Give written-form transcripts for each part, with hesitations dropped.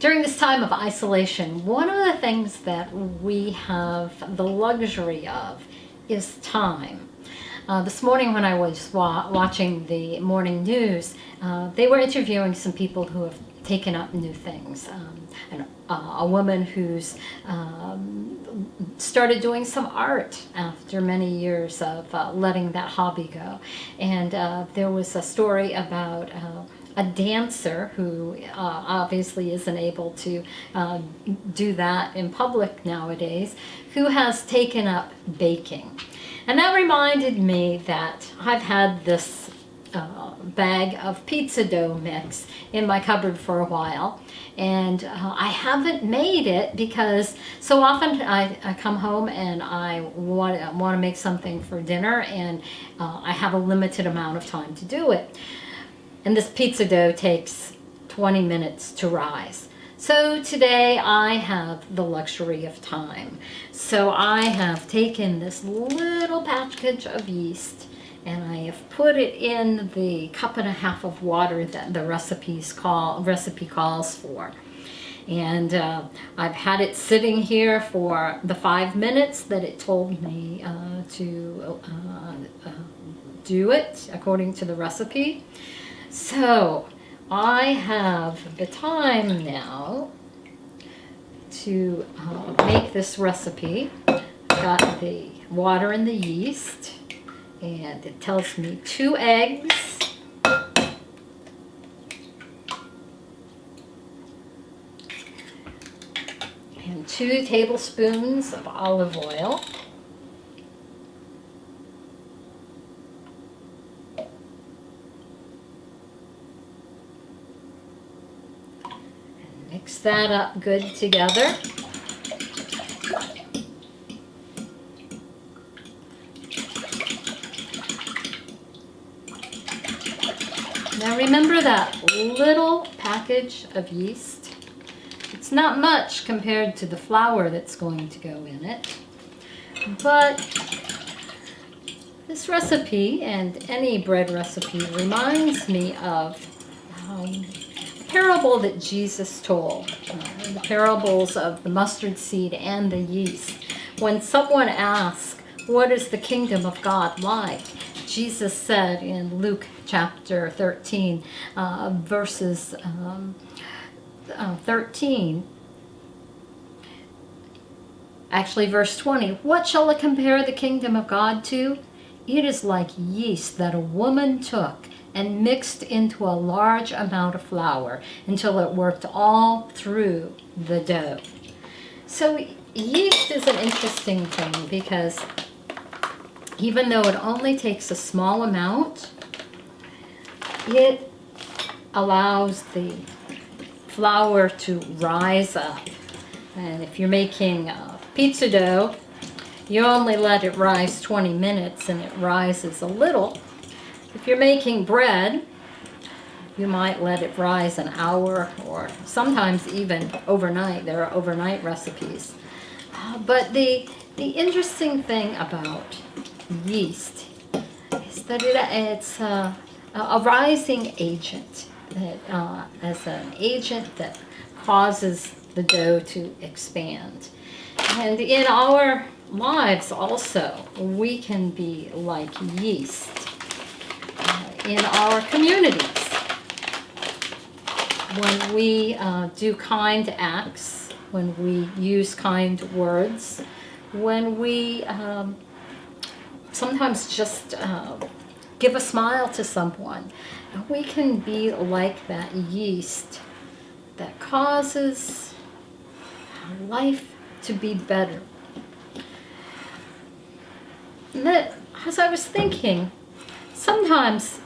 During this time of isolation, one of the things that we have the luxury of is time. This morning when I was watching the morning news, they were interviewing some people who have taken up new things. A woman who's started doing some art after many years of letting that hobby go. And there was a story about a dancer who obviously isn't able to do that in public nowadays, who has taken up baking. And that reminded me that I've had this bag of pizza dough mix in my cupboard for a while, and I haven't made it because so often I come home and I want to make something for dinner, and I have a limited amount of time to do it. And this pizza dough takes 20 minutes to rise. So today I have the luxury of time. So I have taken this little package of yeast and I have put it in the 1.5 cups of water that the recipe calls for. And I've had it sitting here for the 5 minutes that it told me to do it according to the recipe. So I have the time now to make this recipe. Got the water and the yeast, and it tells me 2 eggs, and 2 tablespoons of olive oil. Mix that up good together. Now remember that little package of yeast. It's not much compared to the flour that's going to go in it. But this recipe, and any bread recipe, reminds me of parable that Jesus told, the parables of the mustard seed and the yeast. When someone asks, what is the kingdom of God like? Jesus said in Luke chapter 13, verses 13, actually verse 20, what shall I compare the kingdom of God to? It is like yeast that a woman took and mixed into a large amount of flour until it worked all through the dough. So yeast is an interesting thing because even though it only takes a small amount, it allows the flour to rise up. And if you're making pizza dough, you only let it rise 20 minutes and it rises a little. If you're making bread, you might let it rise an hour or sometimes even overnight. There are overnight recipes. But the interesting thing about yeast is that it's a rising agent, that, as an agent that causes the dough to expand. And in our lives also, we can be like yeast. In our communities, when we do kind acts, when we use kind words, when we sometimes just give a smile to someone, we can be like that yeast that causes life to be better. And that, as I was thinking, sometimes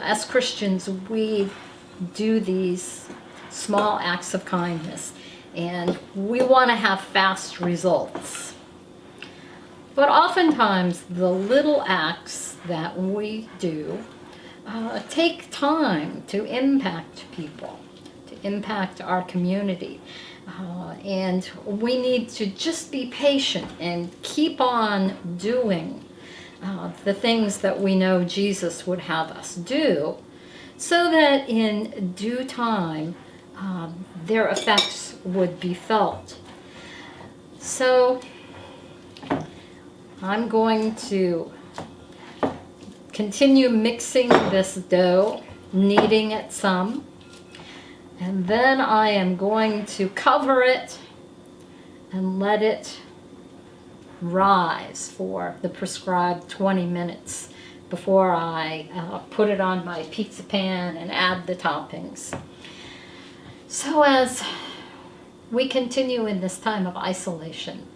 as Christians, we do these small acts of kindness and we want to have fast results. But oftentimes the little acts that we do take time to impact people, to impact our community. And we need to just be patient and keep on doing the things that we know Jesus would have us do, so that in due time their effects would be felt. So I'm going to continue mixing this dough, kneading it some, and then I am going to cover it and let it rise for the prescribed 20 minutes before I put it on my pizza pan and add the toppings. So as we continue in this time of isolation,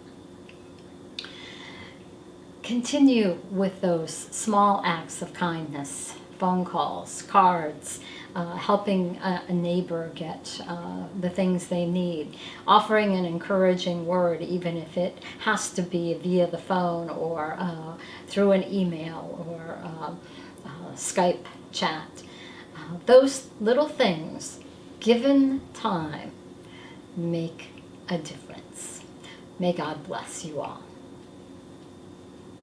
continue with those small acts of kindness, phone calls, cards, helping a neighbor get the things they need, offering an encouraging word, even if it has to be via the phone or through an email or Skype chat. Those little things, given time, make a difference. May God bless you all.